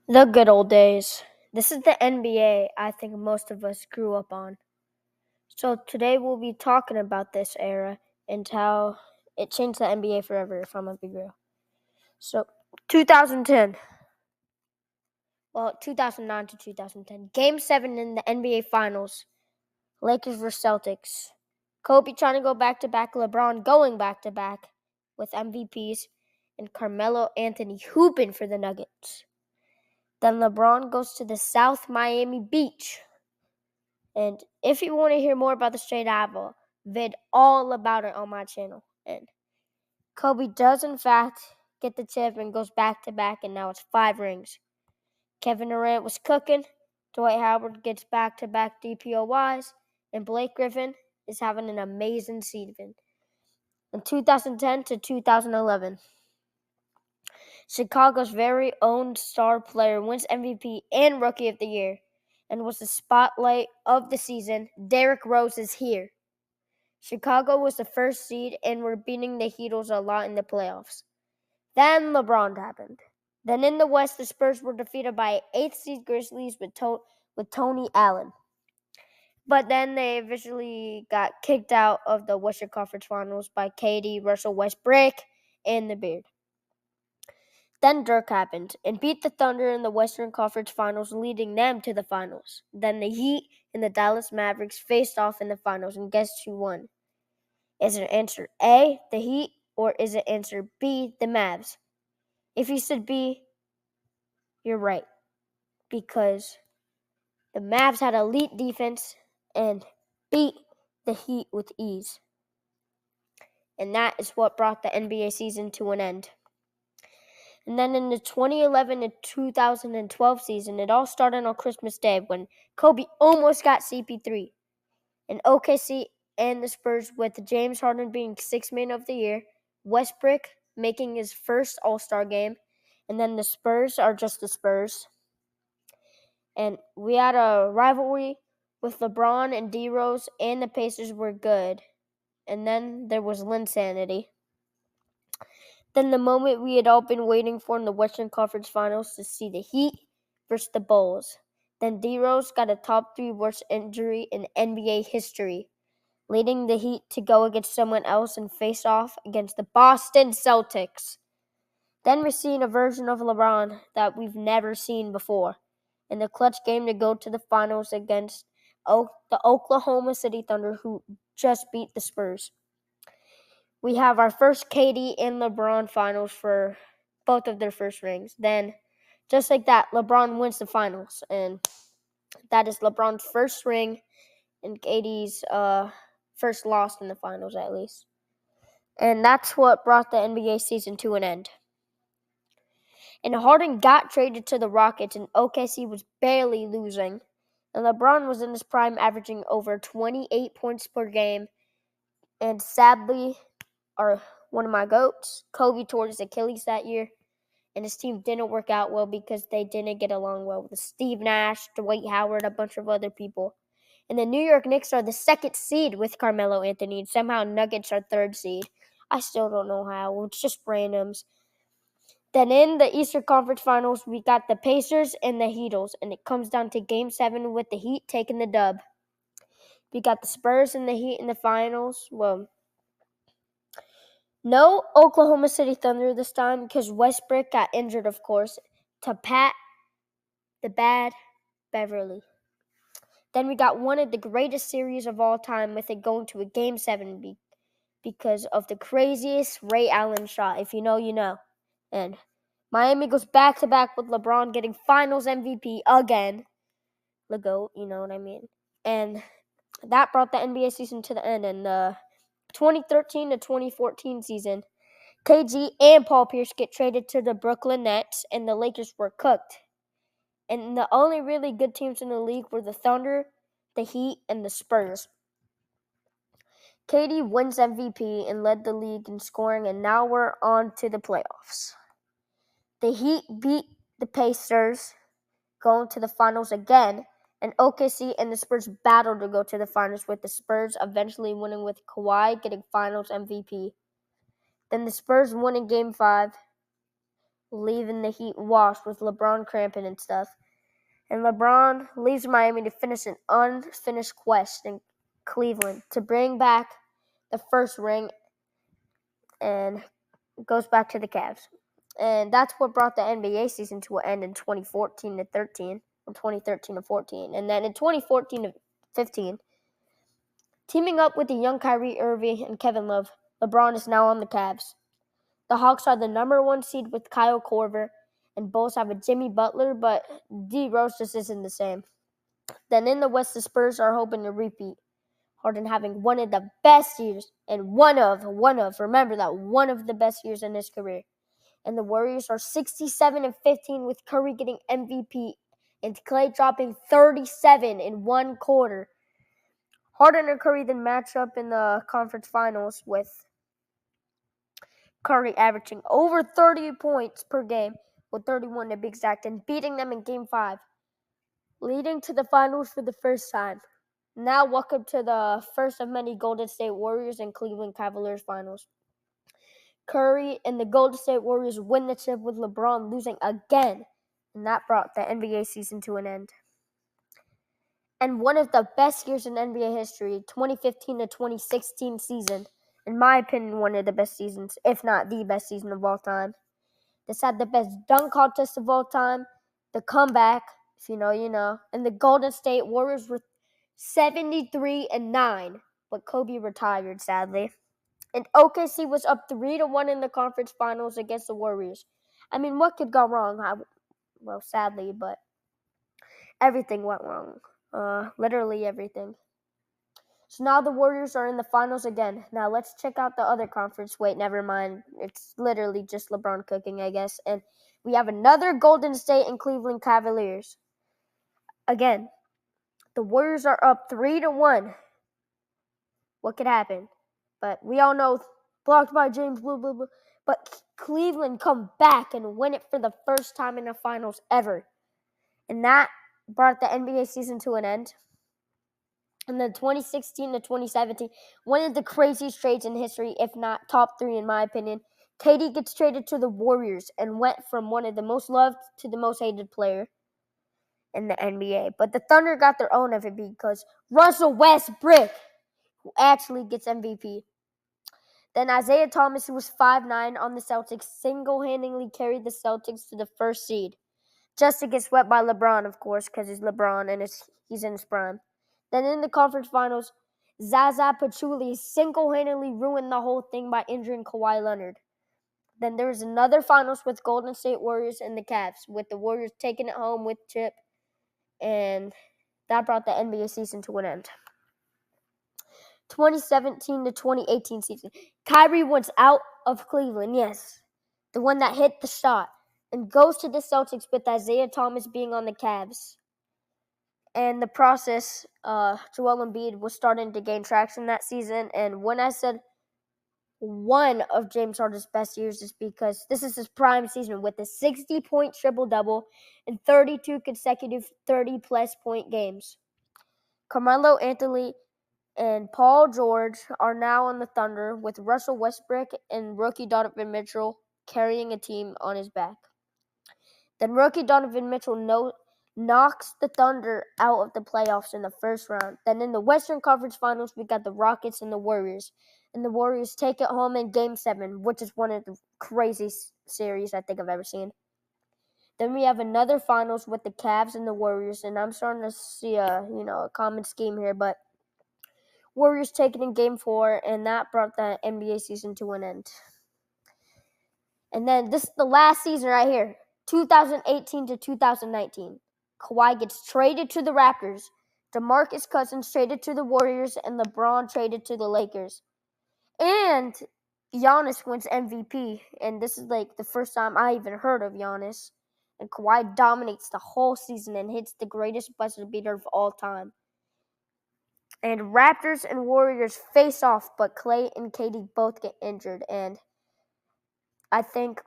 The good old days. This is the NBA I think most of us grew up on. So today we'll be talking about this era and how it changed the NBA forever, if I'm gonna be real. So 2010. 2009 to 2010. Game 7 in the NBA Finals. Lakers vs. Celtics. Kobe trying to go back-to-back, LeBron going back-to-back with MVPs, and Carmelo Anthony hooping for the Nuggets. Then LeBron goes to the South Miami Beach. And if you want to hear more about the straight, I have a vid all about it on my channel. And Kobe does, in fact, get the chip and goes back-to-back, and now it's 5 rings. Kevin Durant was cooking. Dwight Howard gets back-to-back DPOYs. And Blake Griffin is having an amazing season. In 2010 to 2011, Chicago's very own star player wins MVP and Rookie of the Year and was the spotlight of the season. Derrick Rose is here. Chicago was the first seed and were beating the Heatles a lot in the playoffs. Then LeBron happened. Then in the West, the Spurs were defeated by 8th seed Grizzlies with Tony Allen. But then they eventually got kicked out of the Western Conference Finals by KD, Russell Westbrook, and the Beard. Then Dirk happened and beat the Thunder in the Western Conference Finals, leading them to the finals. Then the Heat and the Dallas Mavericks faced off in the finals, and guess who won? Is it answer A, the Heat, or is it answer B, the Mavs? If you said B, you're right, because the Mavs had elite defense and beat the Heat with ease. And that is what brought the NBA season to an end. And then in the 2011 to 2012 season, it all started on Christmas Day when Kobe almost got CP3. And OKC and the Spurs, with James Harden being Sixth Man of the Year, Westbrook making his first All-Star game, and then the Spurs are just the Spurs. And we had a rivalry with LeBron and D-Rose, and the Pacers were good. And then there was Linsanity. Then the moment we had all been waiting for in the Western Conference Finals to see the Heat versus the Bulls. Then D-Rose got a top 3 worst injury in NBA history, leading the Heat to go against someone else and face off against the Boston Celtics. Then we're seeing a version of LeBron that we've never seen before in the clutch game to go to the finals against the Oklahoma City Thunder, who just beat the Spurs. We have our first KD and LeBron finals for both of their first rings. Then, just like that, LeBron wins the finals. And that is LeBron's first ring and KD's first loss in the finals, at least. And that's what brought the NBA season to an end. And Harden got traded to the Rockets, and OKC was barely losing. And LeBron was in his prime, averaging over 28 points per game. And sadly, one of my GOATs, Kobe, tore his Achilles that year, and his team didn't work out well because they didn't get along well with Steve Nash, Dwight Howard, a bunch of other people. And the New York Knicks are the 2nd seed with Carmelo Anthony, and somehow Nuggets are 3rd seed. I still don't know how. It's just randoms. Then in the Eastern Conference Finals, we got the Pacers and the Heatles, and it comes down to Game 7 with the Heat taking the dub. We got the Spurs and the Heat in the finals. Well, no Oklahoma City Thunder this time because Westbrook got injured, of course, to Pat the Bad Beverly. Then we got one of the greatest series of all time with it going to a Game 7 because of the craziest Ray Allen shot. If you know, you know. And Miami goes back-to-back with LeBron getting Finals MVP again. The GOAT, you know what I mean. And that brought the NBA season to the end. And the 2013 to 2014 season, KG and Paul Pierce get traded to the Brooklyn Nets, and the Lakers were cooked. And the only really good teams in the league were the Thunder, the Heat, and the Spurs. KD wins MVP and led the league in scoring, and now we're on to the playoffs. The Heat beat the Pacers, going to the finals again, and OKC and the Spurs battled to go to the finals, with the Spurs eventually winning with Kawhi getting Finals MVP. Then the Spurs won in Game 5, leaving the Heat washed with LeBron cramping and stuff. And LeBron leaves Miami to finish an unfinished quest in Cleveland to bring back the first ring and goes back to the Cavs. And that's what brought the NBA season to an end in 2014-13, or 2013-14. And then in 2014-15, teaming up with the young Kyrie Irving and Kevin Love, LeBron is now on the Cavs. The Hawks are the number 1 seed with Kyle Korver, and Bulls have a Jimmy Butler, but D Rose just isn't the same. Then in the West, the Spurs are hoping to repeat. Harden having one of the best years, and remember that, one of the best years in his career. And the Warriors are 67-15 with Curry getting MVP and Klay dropping 37 in one quarter. Harden and Curry then match up in the conference finals with Curry averaging over 30 points per game, with 31 to be exact, and beating them in Game 5, leading to the finals for the first time. Now welcome to the first of many Golden State Warriors and Cleveland Cavaliers finals. Curry and the Golden State Warriors win the chip with LeBron losing again, and that brought the NBA season to an end. And one of the best years in NBA history, 2015-2016 season, in my opinion, one of the best seasons, if not the best season of all time. This had the best dunk contest of all time, the comeback, if you know, you know, and the Golden State Warriors were 73-9, but Kobe retired, sadly. And OKC was up 3-1 in the conference finals against the Warriors. I mean, what could go wrong? Well, sadly, but everything went wrong. Literally everything. So now the Warriors are in the finals again. Now let's check out the other conference. Wait, never mind. It's literally just LeBron cooking, I guess. And we have another Golden State and Cleveland Cavaliers. Again, the Warriors are up 3-1. What could happen? But we all know, blocked by James, blah, blah, blah. But Cleveland come back and win it for the first time in the finals ever. And that brought the NBA season to an end. And then 2016-2017, one of the craziest trades in history, if not top 3 in my opinion. KD gets traded to the Warriors and went from one of the most loved to the most hated player in the NBA. But the Thunder got their own MVP because Russell Westbrook, who actually gets MVP. Then Isaiah Thomas, who was 5'9" on the Celtics, single-handedly carried the Celtics to the first seed. Just to get swept by LeBron, of course, because he's LeBron and he's in his prime. Then in the conference finals, Zaza Pachulia single-handedly ruined the whole thing by injuring Kawhi Leonard. Then there was another finals with Golden State Warriors and the Cavs, with the Warriors taking it home with Chip, and that brought the NBA season to an end. 2017-2018 season. Kyrie wants out of Cleveland, yes, the one that hit the shot, and goes to the Celtics with Isaiah Thomas being on the Cavs. And the process, Joel Embiid was starting to gain traction that season. And when I said one of James Harden's best years, is because this is his prime season with a 60-point triple-double and 32 consecutive 30-plus point games. Carmelo Anthony and Paul George are now on the Thunder, with Russell Westbrook and rookie Donovan Mitchell carrying a team on his back. Then rookie Donovan Mitchell knocks the Thunder out of the playoffs in the first round. Then in the Western Conference Finals, we got the Rockets and the Warriors. And the Warriors take it home in Game 7, which is one of the craziest series I think I've ever seen. Then we have another finals with the Cavs and the Warriors, and I'm starting to see a common scheme here, but Warriors take it in Game 4, and that brought the NBA season to an end. And then this is the last season right here, 2018-2019. Kawhi gets traded to the Raptors, DeMarcus Cousins traded to the Warriors, and LeBron traded to the Lakers. And Giannis wins MVP, and this is like the first time I even heard of Giannis. And Kawhi dominates the whole season and hits the greatest buzzer beater of all time. And Raptors and Warriors face off, but Klay and KD both get injured. And I think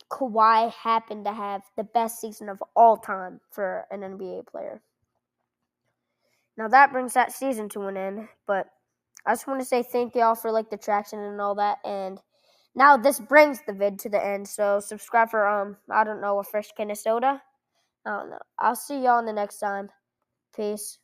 Kawhi happened to have the best season of all time for an NBA player. Now that brings that season to an end, but I just want to say thank y'all for the traction and all that. And Now this brings the vid to the end. So subscribe for I don't know, a fresh can of soda. I don't know. I'll see y'all in the next time. Peace.